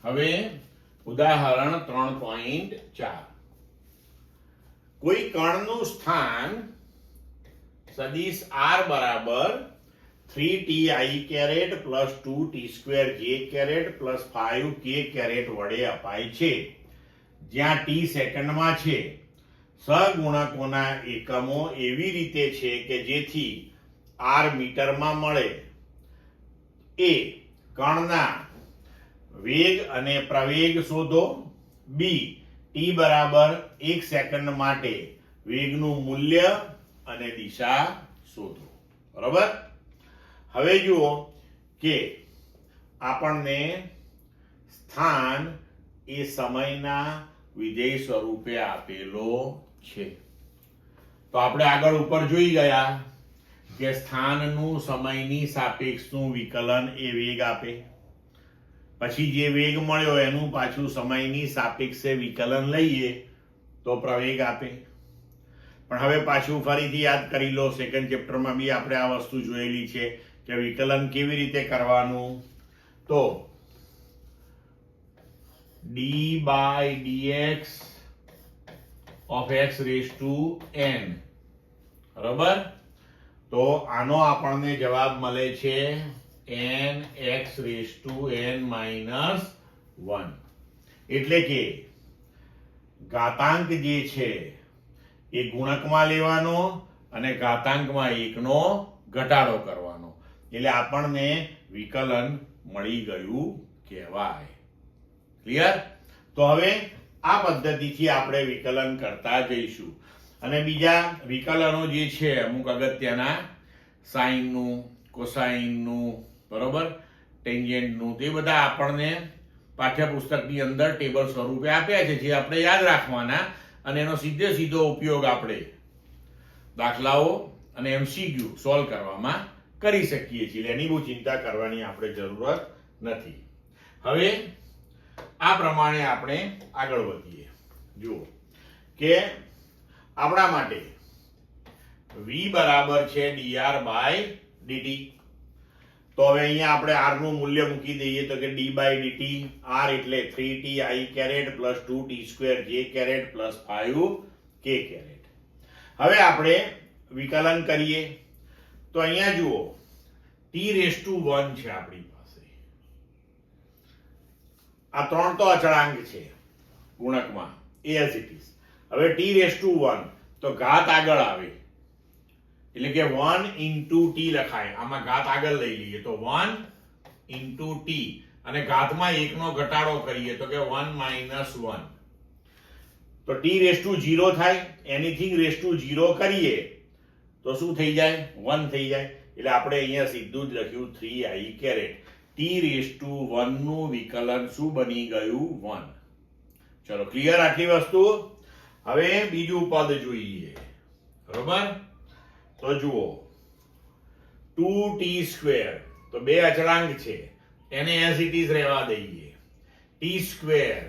હવે ઉદાહરણ 3.4 કોઈ કણનું સ્થાન સદિશ r બરાબર 3ti caret plus 2t square j caret plus 5k caret વડે અપાય છે જ્યાં t સેકન્ડમાં છે સહગુણકોના એકમો એવી રીતે છે કે જેથી r મીટરમાં મળે એ કણના વેગ અને પ્રવેગ શોધો બી ટી બરાબર 1 સેકન્ડ માટે વેગનું મૂલ્ય અને દિશા શોધો બરાબર। હવે જુઓ કે આપણને સ્થાન એ સમયના વિધેય સ્વરૂપે આપેલો છે તો આપણે આગળ ઉપર જોઈ ગયા કે સ્થાનનું સમયની સાપેક્ષનું વિકલન એ વેગ આપે પછી જે વેગ મળ્યો એનું પાછું સમયની સાપેક્ષે વિકલન લઈએ તો પ્રવેગ આપે। પણ હવે પાછું ફરીથી યાદ કરી લો સેકન્ડ ચેપ્ટરમાં બી આપણે આ વસ્તુ જોયેલી છે કે વિકલન કેવી રીતે કરવાનું તો d by dx of x raised to n બરાબર। તો આનો આપણને જવાબ મળે છે n x raised to n minus 1 એટલે કે ઘાતાંક જે છે એ ગુણકમાં લેવાનો અને ઘાતાંકમાં 1 નો ઘટાડો કરવાનો એટલે આપણને વિકલન મળી ગયું કહેવાય। ક્લિયર? તો હવે આ પદ્ધતિથી આપણે વિકલન કરતા જઈશું અને બીજા વિકલનો જે છે અમુક અગત્યના સાઇનનું કોસાઇનનું બરોબર ટેન્જેન્ટનું તે બધા આપણને પાઠ્યપુસ્તકની અંદર ટેબલ સ્વરૂપે આપ્યા છે જે આપણે યાદ રાખવાના અને એનો સીધો ઉપયોગ આપણે દાખલાઓ અને એમસીક્યુ સોલ્વ કરવામાં કરી શકીએ છીએ એની બહુ ચિંતા કરવાની આપણે જરૂરત નથી। હવે આ પ્રમાણે આપણે આગળ વધીએ। જુઓ કે આપણા માટે v બરાબર છે dr બાય dt તો હવે અહીંયા આપણે r નું મૂલ્ય મૂકી દઈએ તો કે d by dt r એટલે 3ti caret plus 2t square j caret plus 5k caret. હવે આપણે વિકલન કરીએ તો અહીંયા જુઓ t રેઝ ટુ 1 છે આપણી પાસે આ ત્રણ તો અચળાંક છે ગુણકમાં as it is। હવે t રેઝ ટુ 1 તો ઘાત આગળ આવે એટલે કે 1 into t લખાય આમાં ઘાત આગળ લઈ લઈએ તો 1 into t અને ઘાતમાં 1 નો ઘટાડો કરીએ તો કે 1 minus 1 તો t રેઝ ટુ 0 થાય એનીથિંગ રેઝ ટુ 0 કરીએ તો શું થઈ જાય 1 થઈ જાય એટલે આપણે અહીંયા સીધું જ લખ્યું 3i caret t rays two 1 નું વિકલન શું બની ગયું 1। ચલો ક્લિયર આટલી વસ્તુ। હવે બીજું પદ જોઈએ બરોબર તો જુઓ 2t સ્ક્વેર તો બે અચળાંક છે એને as it is રહેવા દઈએ t સ્ક્વેર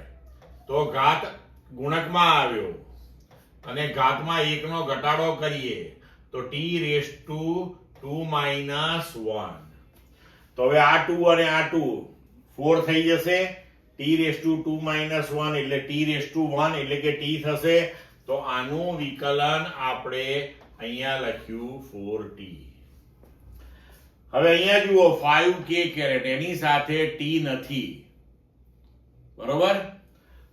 તો ઘાત ગુણકમાં આવ્યો અને ઘાતમાં 1 નો ઘટાડો કરીએ તો t રેઝ ટુ 2 minus 1 તો હવે આ 2 અને આ 2 4 થઈ જશે t રેઝ ટુ 2 minus 1 એટલે t રેઝ ટુ 1 એટલે કે t થશે તો આનું વિકલન આપણે અહીંયા લખ્યું 4t। હવે અહીંયા જુઓ 5k કેરેટ એની સાથે t નથી બરોબર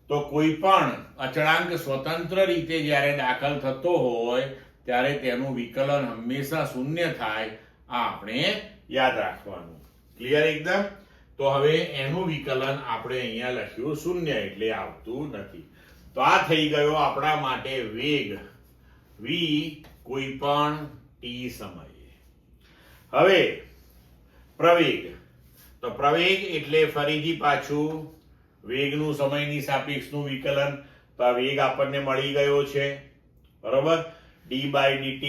તો કોઈ પણ અચળાંક સ્વતંત્ર રીતે જ્યારે દાખલ થતો હોય ત્યારે તેનું વિકલન હંમેશા શૂન્ય થાય આ આપણે યાદ રાખવાનું। ક્લિયર એકદમ? તો હવે એનું વિકલન આપણે અહીંયા લખ્યું શૂન્ય એટલે આવતું નથી। તો આ થઈ ગયો આપણા માટે વેગ v કોઈ પણ t સમયે। હવે પ્રવેગ તો પ્રવેગ એટલે ફરીથી પાછું વેગનું સમયની સાપેક્ષનું વિકલન તો આ વેગ આપણને મળી ગયો છે બરોબર d by dt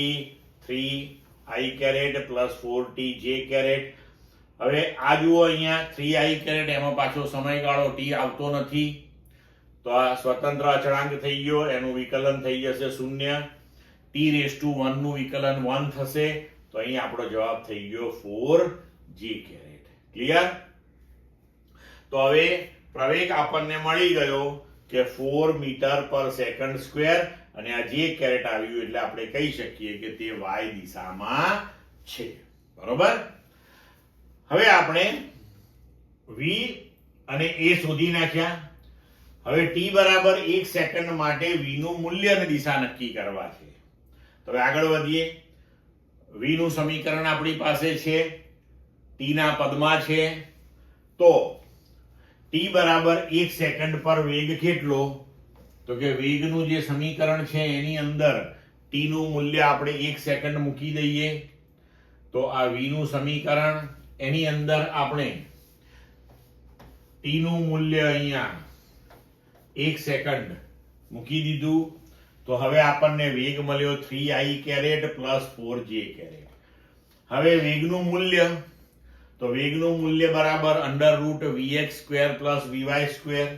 3i caret plus 4t j caret. હવે આ જુઓ અહીંયા 3i કેરેટ એમાં પાછો સમયગાળો t આવતો નથી તો આ સ્વતંત્ર અચળાંક થઈ ગયો એનું વિકલન થઈ જશે શૂન્ય t રેઝ ટુ 1 નું વિકલન 1 થશે તો અહીં આપણો જવાબ થઈ ગયો 4j કેરેટ। ક્લિયર? તો હવે પ્રવેગ આપણને મળી ગયો કે 4 મીટર પર સેકન્ડ સ્ક્વેર, અને આ જે કેરેટ આવ્યું એટલે આપણે કહી શકીએ કે તે y દિશામાં છે. બરોબર. હવે આપણે v અને a શોધી નાખ્યા. હવે t બરાબર 1 સેકન્ડ માટે v નું મૂલ્ય અને દિશા નક્કી કરવા છે. તો હવે આગળ વધીએ. v નું સમીકરણ આપણી પાસે છે, t ના પદમાં છે. તો t બરાબર 1 સેકન્ડ પર વેગ કેટલો? તો કે વેગનું જે સમીકરણ છે એની અંદર t નું મૂલ્ય આપણે 1 સેકન્ડ મૂકી દઈએ. તો આ v નું સમીકરણ, એની અંદર આપણે t નું મૂલ્ય અહીંયા 1 સેકન્ડ મૂકી દીધું. તો હવે આપણને વેગ મળ્યો 3i caret plus 4j caret. હવે વેગનું મૂલ્ય, તો વેગનું મૂલ્ય બરાબર √vx square plus vy square.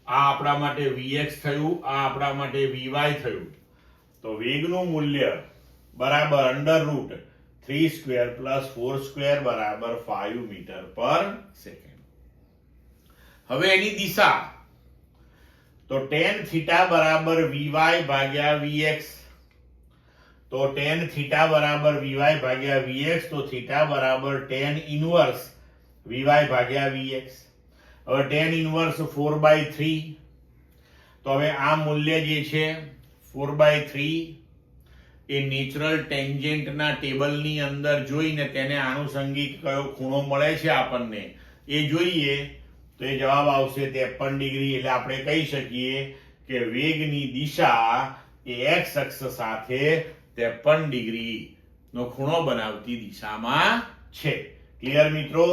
આ આપણા માટે vx થયું, આ આપણા માટે vy થયું. તો વેગનું મૂલ્ય બરાબર √3 સ્ક્વેર પ્લસ 4 સ્ક્વેર બરાબર 5 મીટર પર સેકન્ડ. હવે એની દિશા, તો tan થીટા બરાબર vy ભાગ્યા vx. તો tan થીટા બરાબર vy ભાગ્યા vx, તો થીટા બરાબર tan ઇન્વર્સ vy ભાગ્યા vx. હવે tan ઇન્વર્સ 4/3. તો હવે આ મૂલ્ય જે છે 4/3 એ નેચરલ ટેન્જેન્ટના ટેબલની અંદર જોઈને તેને આનુષંગિક કયો ખૂણો મળે છે આપણને એ જોઈએ. તો એ જવાબ આવશે 53 ડિગ્રી. એટલે આપણે કહી શકીએ કે વેગની દિશા એ x અક્ષ સાથે 53 ડિગ્રી નો ખૂણો બનાવતી દિશામાં છે. ક્લિયર મિત્રો?